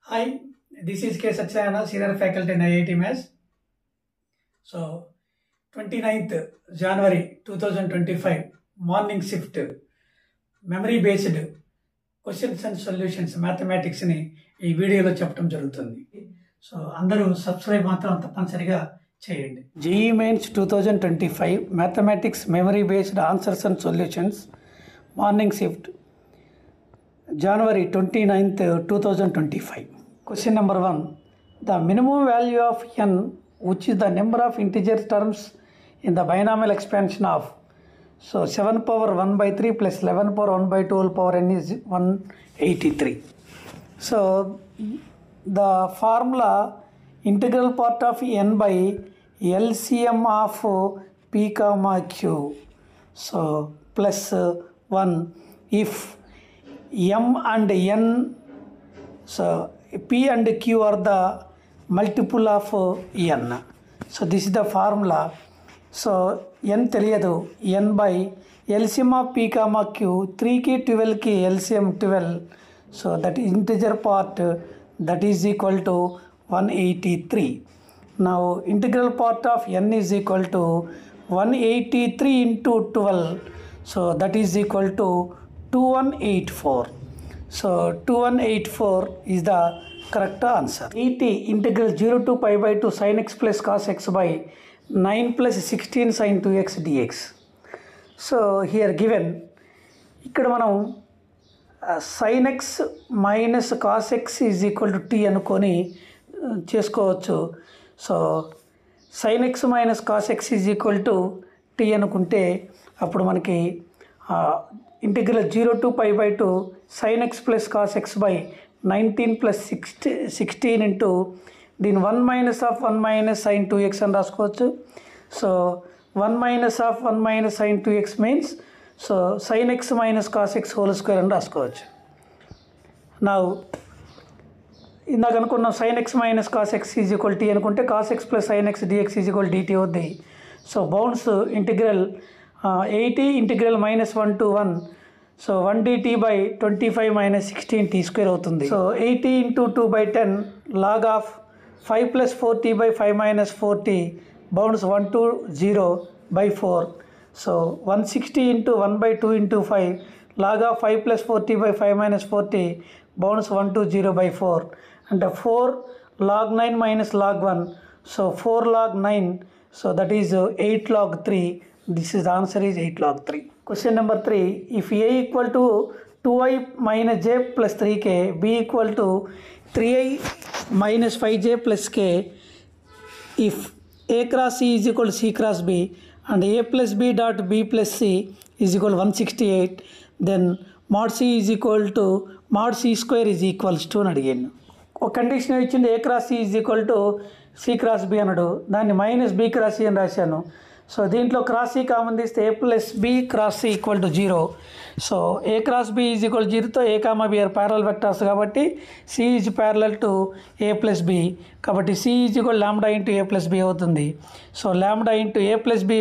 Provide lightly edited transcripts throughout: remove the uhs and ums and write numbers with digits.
Hi, this is K. Satyana, Senior Faculty in IIT Maths. So, 29th January 2025, morning shift, memory based questions and solutions, mathematics ni ee video lo cheptam jarugutundi. So, andaru subscribe matram tappanisariga cheyandi. JEE Mains 2025 mathematics memory based answers and solutions, morning shift, January 29th, 2025. Question number 1. The minimum value of n, which is the number of integer terms in the binomial expansion of, so 7 power 1 by 3 plus 11 power 1 by 2 whole power n is 183. So the formula integral part of n by LCM of p comma q, so plus 1 if m and n, so p and q are the multiple of n. So this is the formula. So n తెలియదు, n by LCM of p comma q, 3 ki 12 ki LCM 12, so that integer part, that is equal to 183. Now integral part of n is equal to 183 into 12, so that is equal to 2184. So 2184 is the correct answer. Et integral 0 to pi by 2 sin x plus cos x by 9 plus 16 sin 2x dx. So here given, ఇక్కడ మనం sin x minus cos x is equal to t అనుకొని చేసుకోవచ్చు. So sin x minus cos x is equal to t అనుకుంటే అప్పుడు మనకి integral 0 to pi by 2 sin x plus cos x by 19 plus 16 into దీని 1 minus of 1 minus sin 2x అని రాసుకోవచ్చు. So 1 minus of 1 minus sin 2x means so sin x minus cos x whole square అని రాసుకోవచ్చు. నా ఇందాక అనుకున్నాం sin x minus cos x is equal to t అనుకుంటే cos x plus sin x dx is equal to dt అవుద్ది. So bounds integral 80 integral minus 1 to 1, so 1 dt by 25 minus 16 t square అవుతుంది. So 80 into 2 by 10 log of 5 plus 4t by 5 minus 4t, bounds 1 to 0 by 4. So 160 into 1 by 2 into 5 log of 5 plus 4t by 5 minus 4t, bounds 1 to 0 by 4. And 4 log 9 minus log 1, so 4 log 9, so that is 8 log 3. This is the answer is 8 log 3. Question number 3. If a equal to 2i minus j plus 3k, b equal to 3i minus 5j plus k, if a cross c is equal to c cross b and a plus b dot b plus c is equal to 168, then mod c is equal to mod c square is equals to అని అడిగాను. ఒక condition ఇచ్చింది, A cross C is equal to C cross B అన్నాడు, దాన్ని minus B cross C అని రాశాను. So దీంట్లో cross C common తీస్తే A plus B cross C equal to 0. So A cross B is equal 0తో A comma B are parallel vectors కాబట్టి C is parallel to A plus B, కాబట్టి C is equal lambda into A plus B అవుతుంది. So lambda into A plus B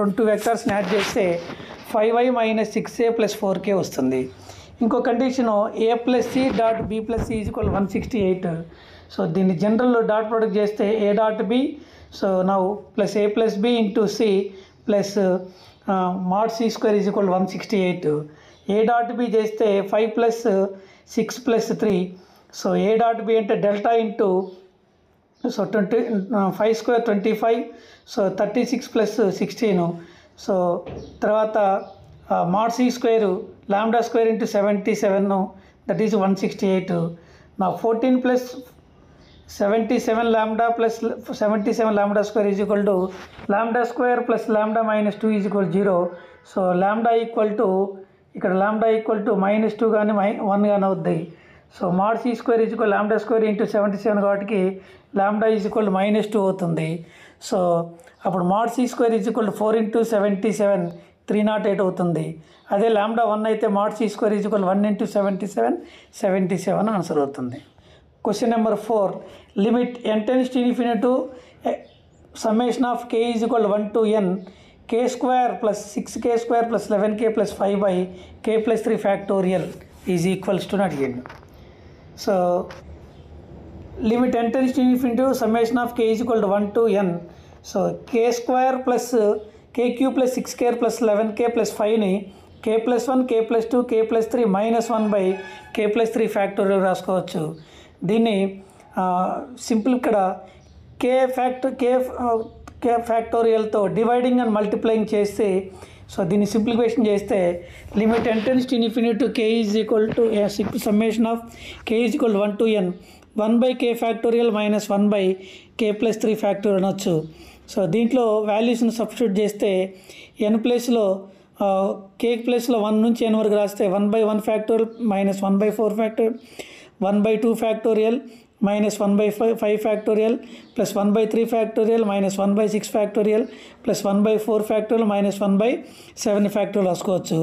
2 వెక్టర్స్ని add చేస్తే 5i minus 6a plus 4k వస్తుంది. ఇంకో condition A plus C dot B plus C is equal 168. So దీన్ని జనరల్లో dot product చేస్తే A dot B, so now plus A plus B into C plus mod C square is equal 168. A dot B చేస్తే 5 plus 6 plus 3, so A dot B అంటే delta into so 5 square 25, so 36 plus 16, so తర్వాత mod C square lambda square into 77, that is 168. నా 14 plus 77 lambda plus 77 lambda square is equal to lambda square plus lambda minus 2 is equal to 0. So lambda equal to ఇక్కడ lambda equal to minus 2 కానీ 1 కానీ అవుద్ది. So mod c square is equal lambda square into 77 కాబట్టి lambda is equal to minus 2 అవుతుంది. So అప్పుడు mod c square is equal to 4 into 77, 308 అవుతుంది. అదే lambda 1 అయితే mod c square is equal to 1 into 77, 77 answer అవుతుంది. Question number 4. Limit n tends to infinity to summation of k is equal to 1 to n, k square plus 6k square plus 11k plus 5 by k plus 3 factorial is equals to అడిగాడు. So limit n tends to infinity summation of k is equal to 1 to n. So k square plus k cube plus 6k plus 11k plus 5 ని k plus 1 k plus 2 k plus 3 minus 1 by k plus 3 factorial రాసుకోవచ్చు. దీన్ని simple ఇక్కడ k ఫ్యాక్టోరియల్తో dividing and multiplying చేస్తే, so దీన్ని simplification చేస్తే limit n tends to infinity to k is equal to summation of k is equal to 1 to n 1 by k factorial minus 1 by k plus 3 factorial అనొచ్చు. So దీంట్లో వాల్యూస్ని substitute చేస్తే n ప్లేస్లో k ప్లేస్లో 1 నుంచి n వరకు రాస్తే 1 by 1 factorial minus 1 by 4 factorial 1 by 2 factorial minus 1 by 5 factorial plus 1 by 3 factorial minus 1 by 6 factorial plus 1 by 4 factorial minus 1 by 7 factorial రాసుకోవచ్చు.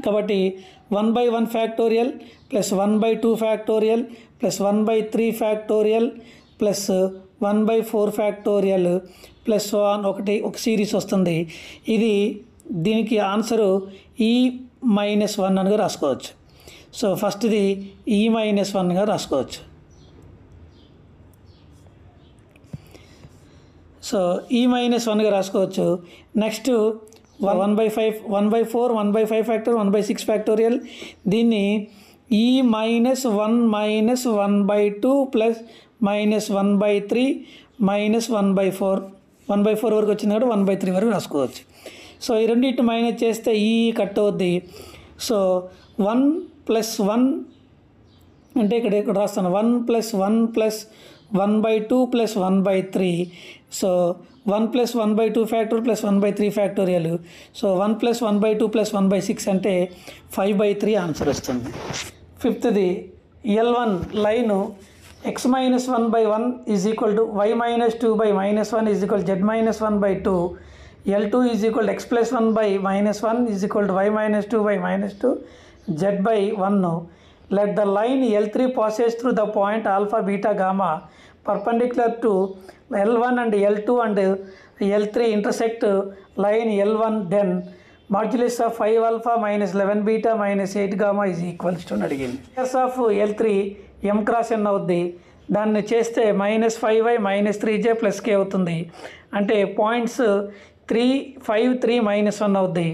కాబట్టి 1 by 1 factorial plus 1 by 2 factorial plus 1 by 3 factorial plus 1 by 4 factorial plus ఒక series వస్తుంది. ఇది దీనికి answer e-1 అనగా రాసుకోవచ్చు. So ఫస్ట్ది e-1గా రాసుకోవచ్చు. సో e-1గా రాసుకోవచ్చు. Next 1 by 5 1 by 4 1 by 5 factorial 1 by 6 factorial దీన్ని e-1 minus 1 by 2 plus minus 1 by 3 minus 1 by 4 1 by 4 వరకు వచ్చింది కాబట్టి 1 by 3 వరకు రాసుకోవచ్చు. సో ఈ రెండింటి మైనస్ చేస్తే ఈ కట్ అవుద్ది. సో 1 plus 1 అంటే ఇక్కడ రాస్తాను 1 plus 1 plus 1 by 2 plus 1 by 3. So 1 plus 1 by 2 factorial plus 1 by 3 factorial. So 1 plus 1 by 2 plus 1 by 6 అంటే 5 by 3 ఆన్సర్ వస్తుంది. ఫిఫ్త్ది L1 line x minus 1 by 1 is equal to y minus 2 by minus 1 is equal to z minus 1 by 2. L2 is equal to x plus 1 by minus 1 is equal to y minus 2 by minus 2 z by 1. Let the line L3 passes through the point alpha beta gamma perpendicular to L1 and L2 and L3 intersect line L1, then modulus of 5 alpha minus 11 beta minus 8 gamma is equals to అడిగింది. Modulus of L3 m cross n అవుద్ది. దాన్ని చేస్తే minus 5y minus 3j plus k అవుతుంది. అంటే points 3 5 3 minus 1 అవుద్ది.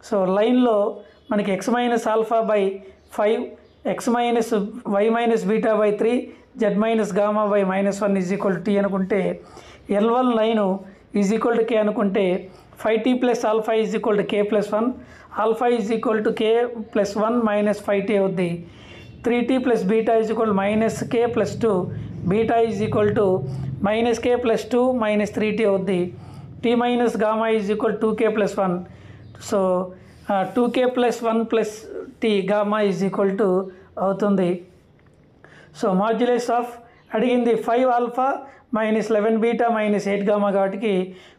So లైన్లో మనకి x minus alpha by 5 x minus y minus beta by 3 z minus gamma by minus 1 is equal to t అనుకుంటే L1 line is equal to k అనుకుంటే 5t plus alpha is equal to k plus 1 alpha is equal to k plus 1 minus 5t అవుద్ది. 3t plus beta is equal minus k plus 2 beta is equal to minus k plus 2 minus 3t అవుద్ది. t minus gamma is equal 2k plus 1. So 2k plus 1 plus t gamma is equal to అవుతుంది. So modulus of అడిగింది 5 alpha minus 11 beta minus 8 gamma కాబట్టి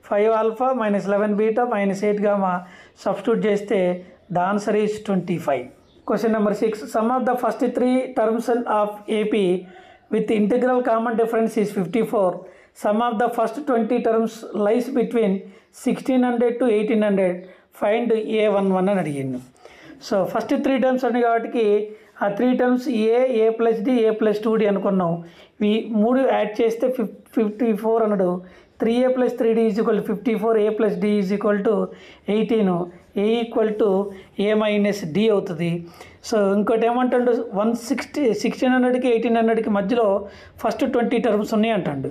5 alpha minus 11 beta minus 8 gamma substitute చేస్తే the answer is 25. Question number 6. Sum of the first 3 terms of AP with integral common difference is 54. Sum of the first 20 terms lies between 1600 to 1800. Find A11 అని అడిగింది. So first 3 terms అన్ని కాబట్టి ఆ 3 terms A plus D A plus 2d అనుకున్నాం. ఈ 3 add చేస్తే 54 అన్నాడు. 3a plus 3d is equal to 54, a plus d is equal to 18, a equal to a minus d అవుతుంది. సో ఇంకోటి ఏమంటాడు 1600కి 1800కి మధ్యలో ఫస్ట్ 20 టర్మ్స్ ఉన్నాయి అంటాడు.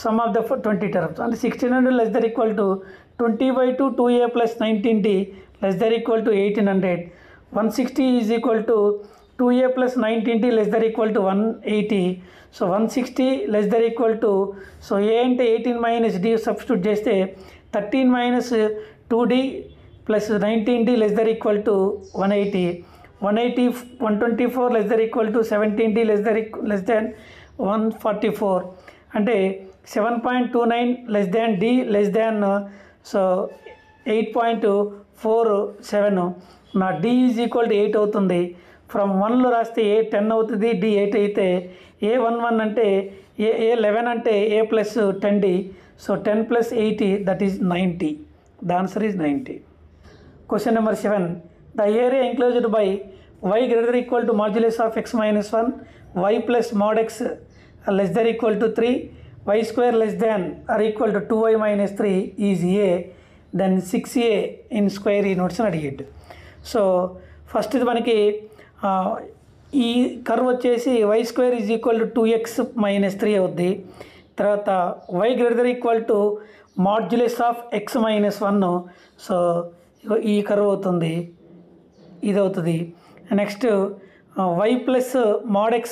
సమ్ ఆఫ్ ద 20 టర్మ్స్ అంటే 1600 less than equal to 20/2 2a plus 19d less than equal to 1800. 160 is equal to 2a plus 19d less than equal to 180. So 160 less than equal to so A అంటే 18 minus D substitute చేస్తే 13 minus 2d plus 19d less than equal to 180. 124 less than equal to 17d less than 144. అంటే 7.29 less than D less than so 8.47. నా D is equal to 8 అవుతుంది. From 1లో రాస్తే ఏ 10 అవుతుంది, D 8 అయితే A11 అంటే A11 అంటే a plus 10d. So 10 plus 80 that is 90. The answer is 90. Question number 7. The area enclosed by y greater equal to modulus of x minus 1 y plus mode x less than equal to 3, y square less than or equal to 2y minus 3 is a, then 6a in square ఈ notes అని అడిగాడు. So first ఇది మనకి ఈ curve వచ్చేసి y square is equal to 2x minus 3 అవుద్ది. తర్వాత y greater than equal to modulus of x minus 1. So ఈ కర్వ్ అవుతుంది, ఇది అవుతుంది. Next y plus mod x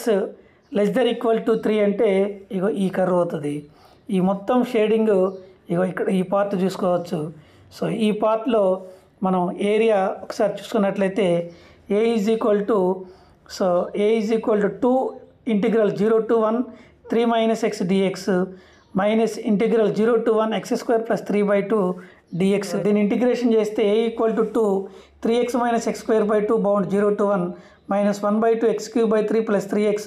less than equal to 3 అంటే ఇగో ఈ కర్వ్ అవుతుంది. ఈ మొత్తం షేడింగ్ ఇగో ఇక్కడ ఈ పార్ట్ చూసుకోవచ్చు. సో ఈ పార్ట్లో మనం ఏరియా ఒకసారి చూసుకున్నట్లయితే A is equal to A is equal to 2 integral 0 to 1 3 minus x dx minus integral 0 to 1 x square plus 3/2 dx. దీని ఇంటిగ్రేషన్ చేస్తే A equal to 2 3x minus x square by 2 bound 0 to 1 minus 1/2 x cube by 3 plus 3x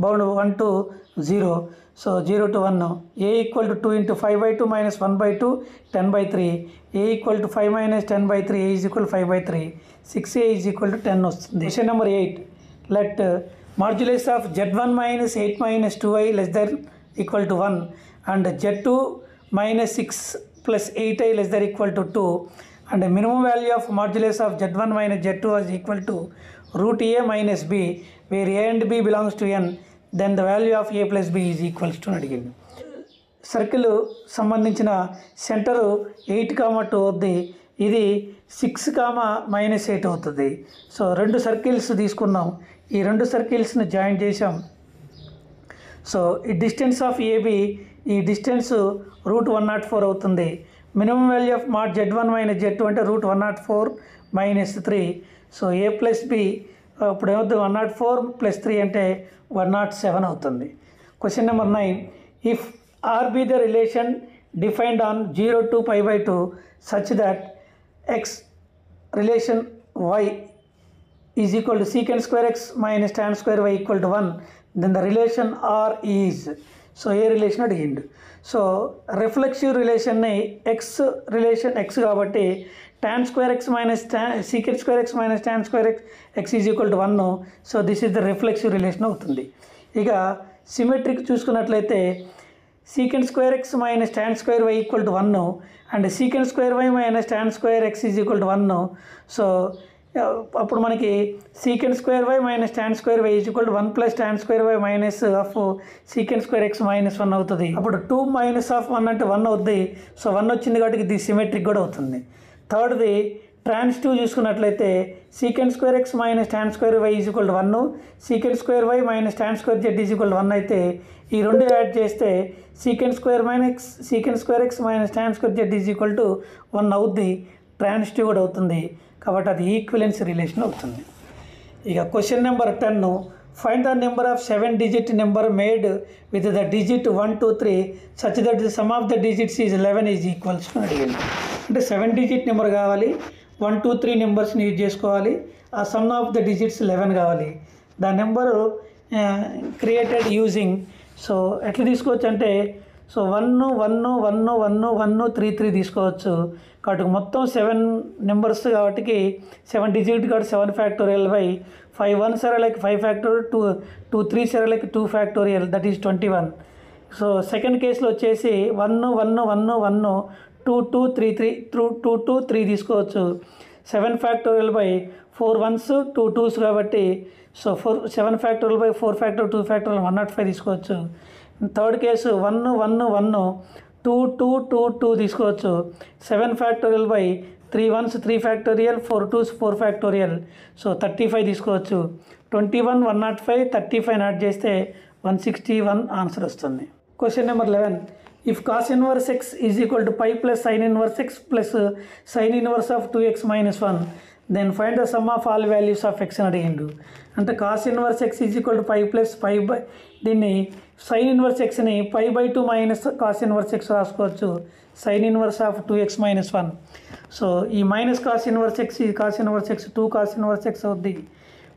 bound 1 to 0. So 0 to 1 A equal to 2 into 5/2 minus 1/2 10/3. A equal to 5 minus 10/3 A is equal 5/3. 6a is equal to 10 వస్తుంది. Question number 8. Let modulus of z1 minus 8 minus 2i less than equal to 1 and z2 minus 6 plus 8i less than equal to 2 and the minimum value of modulus of z1 minus z2 is equal to root a minus b where a and b belongs to n, then the value of a plus b is equals to అడిగింది. Circle సంబంధించిన centre 8,2 అవుద్ది, ఇది 6,-8 అవుతుంది. So రెండు circles తీసుకున్నాం, ఈ రెండు సర్కిల్స్ని జాయిన్ చేసాం. సో ఈ డిస్టెన్స్ ఆఫ్ ఏబి, ఈ డిస్టెన్స్ రూట్ 104 అవుతుంది. Minimum value of mod z1 minus z2 అంటే root 104 minus 3. So A plus B ఇప్పుడు ఏమవుతుంది 104 ప్లస్ 3 అంటే 107 అవుతుంది. Question number 9. If R be the relation defined on 0 to π/2 such that X relation y is equal to secant square x minus tan square y equal to 1, then the relation R is. So A relation అడిగిండు. So reflexive రిలేషన్ని X relation X కాబట్టి tan square x minus secant square x minus tan square x is equal to 1. So this is the reflexive relation అవుతుంది. ఇక symmetric చూసుకున్నట్లయితే secant square x minus tan square y equal to 1 and secant square y minus tan square x is equal to 1. So అప్పుడు మనకి secant square y minus tan square y is equal to 1 plus tan square y minus of secant square x minus 1 అవుతుంది. అప్పుడు 2 minus of 1 అంటే 1 అవుతుంది. So 1 వచ్చింది కాబట్టి ఇది symmetric కూడా అవుతుంది. థర్డ్ది ట్రాన్సిటివ్ చూసుకున్నట్లయితే secant square x minus tan square y is equal to 1, secant square y minus tan square z is equal to 1 అయితే ఈ రెండు యాడ్ చేస్తే secant square x minus tan square z is equal to 1 అవుద్ది. Transitive కూడా అవుతుంది కాబట్టి అది equivalence relation అవుతుంది. ఇక question number 10. Find the number of 7 digit number made with the digit 1 2 3 such that the sum of the digits is 11 is equals అని అడిగింది. అంటే 7 digit నెంబర్ కావాలి, 1 2 3 నెంబర్స్ని యూజ్ చేసుకోవాలి, ఆ సమ్ ఆఫ్ ద డిజిట్స్ 11 కావాలి. The number created using. So ఎట్లా తీసుకోవచ్చు అంటే సో 1 1 1 1 1 3 3 తీసుకోవచ్చు. కాబట్టి మొత్తం 7 నెంబర్స్ కాబట్టి 7 digit కాబట్టి 7 factorial by 5 1s are like 5 factorial, 2 3s are like 2 factorial, that is 21. So second కేసులో వచ్చేసి 1 1 1 1 2 2 3 3 2 2 3 తీసుకోవచ్చు. 7 factorial బై 4 1s 2 2s కాబట్టి so 7 factorial by 4 factorial 2 factorial 105 తీసుకోవచ్చు. థర్డ్ కేసు 1 1 1 2 2 2 2 తీసుకోవచ్చు. 7 factorial by 3 1s 3 factorial 4 2s 4 factorial so 35 తీసుకోవచ్చు. 21 105 35 add చేస్తే 161 answer వస్తుంది. Question number 11. If cos inverse X is equal to pi plus sine inverse X plus sine inverse of 2x minus 1 then find the sum of all values of X అని అడిగిండు. అంటే cos inverse X is equal to pi plus pi by దీన్ని sine inverse ఎక్స్ని π/2 minus cos inverse X రాసుకోవచ్చు. Sine inverse of 2x minus 1. So ఈ minus cos inverse X ఈ cos inverse X 2 cos inverse X అవుద్ది.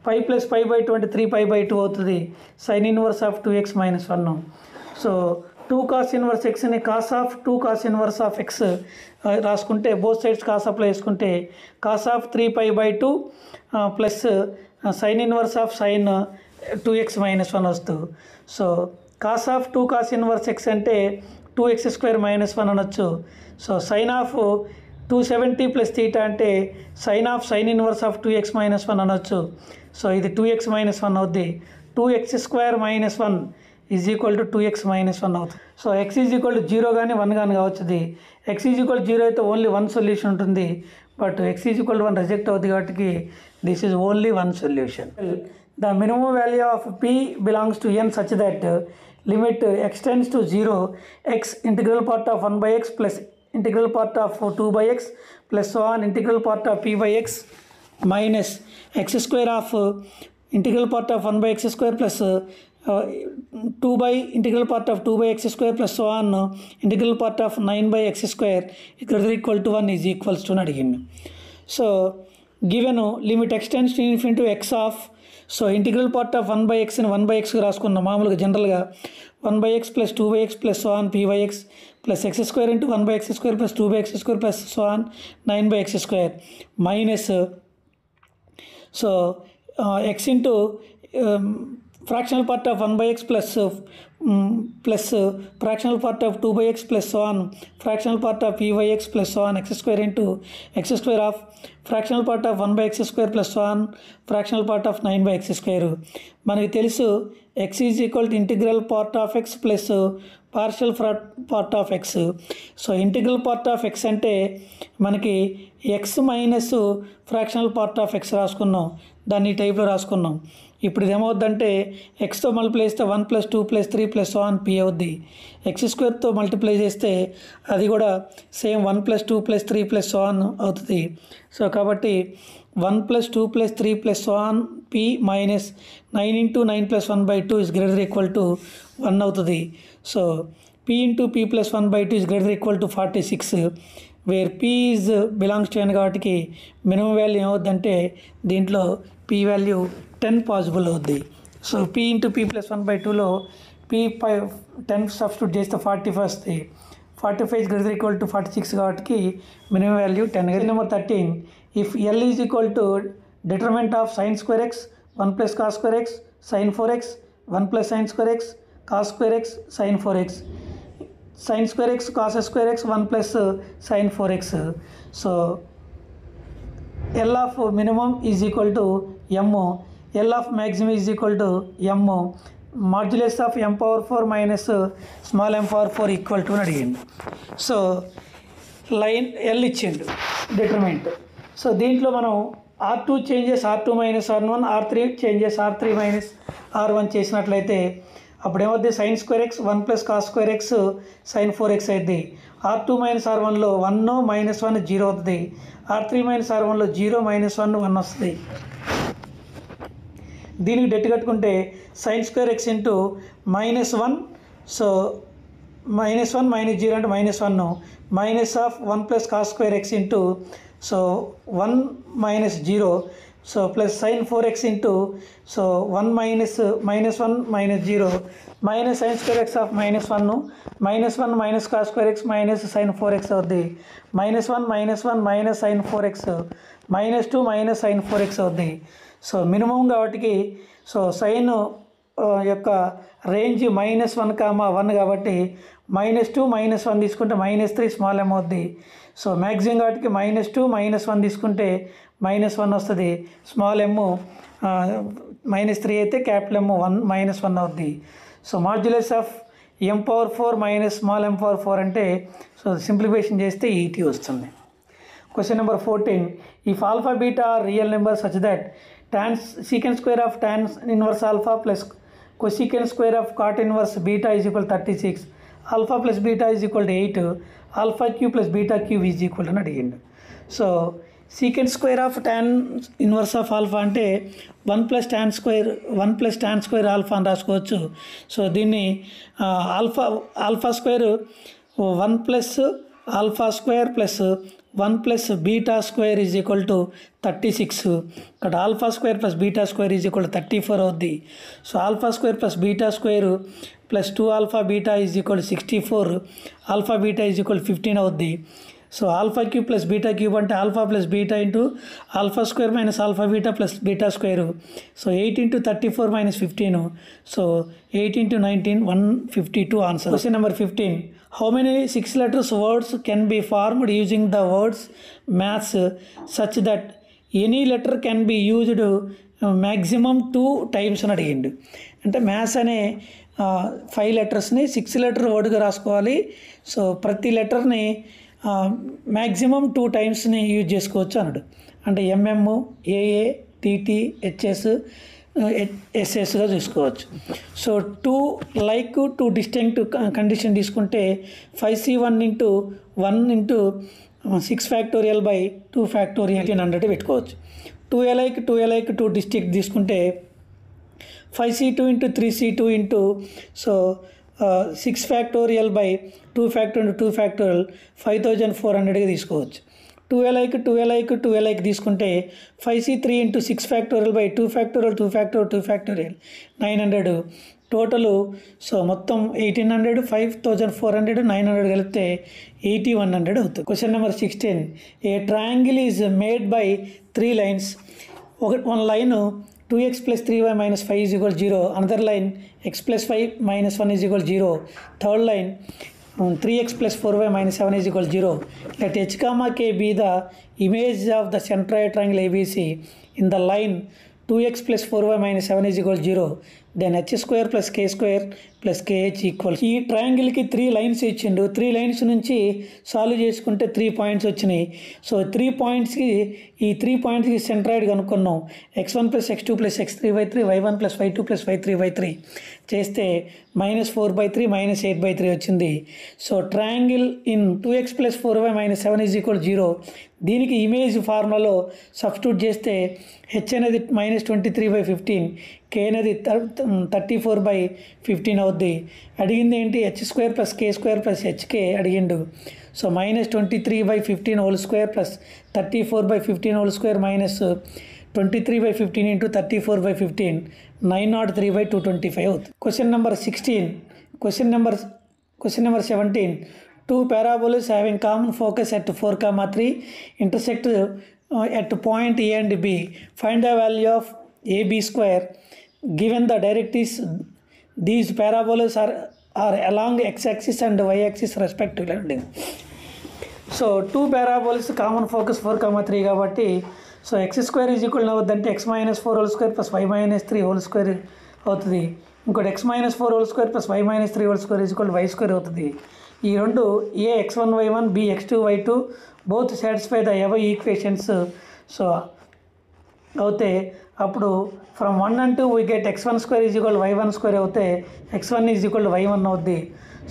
Pi plus π/2 అంటే 3π/2 అవుతుంది. Sine inverse of 2x minus 1. So 2 cos inverse ఎక్స్ని cos of 2 cos inverse of X రాసుకుంటే both sides cos apply చేసుకుంటే cos of 3π/2 plus sine inverse of sine 2x minus 1 వస్తుంది. So cos of 2 cos inverse X అంటే 2x² - 1 అనొచ్చు. So sign of 270 + θ అంటే sine of sine inverse of 2x - 1 అనొచ్చు. So ఇది 2x - 1 అవుద్ది. 2x² - 1 = 2x - 1 అవుతుంది. So x = 0 కానీ 1 కానీ కావచ్చు. x = 0 అయితే ఓన్లీ 1 సొల్యూషన్ ఉంటుంది. బట్ x = 1 రిజెక్ట్ అవుతుంది కాబట్టి this is only 1 solution. The minimum value of p belongs to n such that limit x tends to 0 x integral part of 1/x plus integral part of 2/x plus so on integral part of p/x minus x² of integral part of 1/x² plus 2 by integral part of 2/x² plus so on integral part of 9/x² = 1 is equals to అని అడిగింది. So given limit x tends to infinity x of so integral part of 1/x ని 1/x రాసుకున్నాం మామూలుగా జనరల్గా 1/x plus 2/x plus so on p/x plus x² into 1/x² plus 2/x² plus so on 9/x² minus so x into fractional part of 1/x plus fractional part of 2/x plus so on fractional part of p/x plus so on x² into x² of fractional part of 1/x² plus so on fractional part of 9/x². మనకి తెలుసు x is equal to integral part of x plus partial part of x. So integral part of x అంటే మనకి x minus fractional part of x రాసుకున్నాం, దాన్ని ఈ టైప్లో రాసుకున్నాం. ఇప్పుడు ఇది ఏమవుద్దంటే ఎక్స్తో మల్టిప్లై చేస్తే 1 + 2 + 3 + so on p అవుద్ది. x² మల్టిప్లై చేస్తే అది కూడా సేమ్ 1 + 2 + 3 + so on అవుతుంది. సో కాబట్టి 1 + 2 + 3 + so on p minus 9 into 9 + 1/2 is greater equal to 1 అవుతుంది. So p into p + 1/2 is greater equal to 46 where p is belongs to n కాబట్టి minimum value ఏమవుద్దంటే దీంట్లో p value 10 possible అవుద్ది. So p into p + 1/2లో p 10 substitute చేస్తే 40 వస్తుంది. 45 is greater equal to 46 కాబట్టి minimum value 10. Number 13 if l is equal to determinant of sin square x 1 + cos square x sin 4x 1 + sin square x cos square x sin 4x sin square x cos square x 1 + sin 4x. So L of minimum is equal to m, L of maximum is equal to m, modulus of m⁴ minus small m⁴ equal to అని అడిగింది. So line L ఇచ్చిండు determinant. So దీంట్లో మనం R2 changes R2 - R1 R3 changes R3 - R1 చేసినట్లయితే అప్పుడు ఏమవుద్ది sin square x 1 + cos square x sin 4x అయింది. R2 - R1లో 1 - 1 0 అవుతుంది. R3 - R1లో 0 - 1 1 వస్తుంది. దీనికి డెట్ కట్టుకుంటే sin square x into -1 so -1 - 0 అంటే -1 minus of 1 + cos square x into so 1 - 0 so plus sin 4x into so 1 - 1 - 0 minus sin square x of -1 -1 minus cos square x minus sin 4x అవుద్ది. -1 - 1 sin 4x -2 sin 4x అవుద్ది. So minimum కాబట్టి so sign యొక్క range -1, 1 కాబట్టి -2 - 1 తీసుకుంటే -3 small m అవుద్ది. So maximum కాబట్టి -2 - 1 తీసుకుంటే -1 వస్తుంది. స్మాల్ m -3 అయితే క్యాపిటల్ M 1 -1 అవుద్ది. So modulus of m⁴ minus small m⁴ అంటే సో సింప్లిఫికేషన్ చేస్తే 80 వస్తుంది. Question number 14 if alpha beta are real number such that tan secant square of tan inverse alpha plus cosecant square of cot inverse beta is equal to 36, alpha plus beta is equal to 8, alpha cube plus beta cube is equal to అని అడిగిండు. So secant square of tan inverse of alpha అంటే 1 + tan square alpha అని రాసుకోవచ్చు. So దీన్ని alpha square 1 + alpha square plus 1 + beta square is equal to 36. ఇక్కడ alpha square plus beta square is equal to 34 అవుద్ది. So alpha square plus beta square plus 2 alpha beta is equal to 64, alpha beta is equal 15 అవుద్ది. So alpha cube plus beta cube అంటే alpha plus beta into alpha square minus alpha beta plus beta square. So 8 into 34 minus 15. So 8 into 19 152 answer. Question number 15. How many 6 letters words can be formed using the words maths such that any letter can be used maximum 2 times అని అడిగిండు. అంటే maths అనే 5 letersని 6 letter వర్డ్గా రాసుకోవాలి. So ప్రతి లెటర్ని maximum 2 timesని use చేసుకోవచ్చు అన్నాడు. అంటే ఎంఎం, ఏఏ, టీటీ, హెచ్ఎస్, ఎస్ఎస్గా చూసుకోవచ్చు. సో 2 like 2 distinct కండిషన్ తీసుకుంటే 5c1 into 1 into 6 factorial by 2 factorial 1800 పెట్టుకోవచ్చు. 2a like 2 distinct తీసుకుంటే 5c2 into 3c2 into so 6 factorial by 2 factorial 2 factorial 5400గా తీసుకోవచ్చు. 2a like తీసుకుంటే 5c3 into 6 factorial by 2 factorial 2 factorial 2 factorial 900 total. So మొత్తం 1800, 5400, 900 కలిపితే 8100 అవుతుంది. Question number 16. A triangle is made by 3 lines. one line 2x plus 3y minus 5 is equal to 0. Another line x plus 5 minus 1 is equal to 0. Third line 3x plus 4y minus 7 is equal to 0. Let h comma k be the image of the centroid triangle ABC in the line 2x plus 4y minus 7 is equal to 0. Then h square plus k square plus kh equal. ఈ ట్రయాంగిల్కి 3 lines ఇచ్చిండు. 3 lines నుంచి solve చేసుకుంటే 3 points వచ్చినాయి. So 3 pointsకి ఈ 3 pointsకి centroid కనుక్కున్నాం. x1 plus x2 plus x3/3 y1 plus y2 plus y3/3 చేస్తే -4/3 -8/3 వచ్చింది. So triangle in 2x plus 4y minus 7 is equal to 0. దీనికి image ఫార్ములాలో substitute చేస్తే హెచ్ అనేది -23/15, కే అనేది 34/15 అవుద్ది. అడిగింది ఏంటి? h² plus k² plus hk అడిగిండు. So -23/15 whole square plus 34/15 whole square minus 23/15 into 34/15 903/225 అవుతుంది. Question number 16. Question number 17. Two parabolas having common focus at 4, 3 intersect at point A and B. Find the value of AB square. Given the directrix, these parabolas are along x-axis and y-axis respectively. So 2 parabolas common focus 4, 3 కాబట్టి so x square is equal అవుతుందంటే x minus 4 whole square plus y minus 3 whole square అవుతుంది. ఇంకోటి x minus 4 whole square plus y minus 3 whole square is equal to y square అవుతుంది. ఈ రెండు ఏ x1 y1 b x2 y2 both satisfy the ever equations. So అవుతే అప్పుడు from 1 and 2 we get x1 square is equal to y1 square అవుతే x1 is equal to y1 అవుద్ది.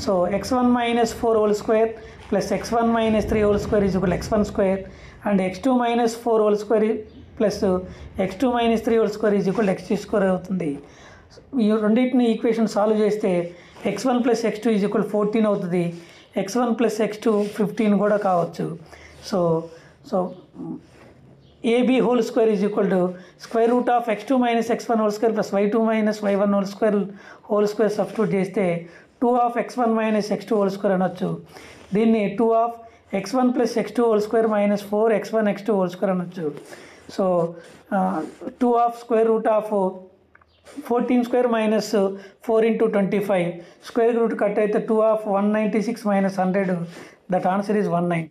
So x1 minus 4 whole square plus x1 minus 3 whole square is equal to x1 square and x2 minus 4 whole square plus x2 minus 3 whole square is equal to x2 square అవుతుంది. ఈ రెండింటిని equation solve చేస్తే x1 plus x2 is equal to 14 అవుతుంది. x1 plus x2 15 కూడా కావచ్చు. So AB whole square is equal to square root of x2 minus x1 whole square plus y2 minus y1 whole square substitute చేస్తే 2 of x1 minus x2 whole square అనొచ్చు. దీన్ని 2 of x1 plus x2 whole square minus 4x1 x2 whole square అనొచ్చు. So 2 of square root of 14 square minus 4 into 25 square root cut అయితే 2 of 196 minus 100. That answer is 190.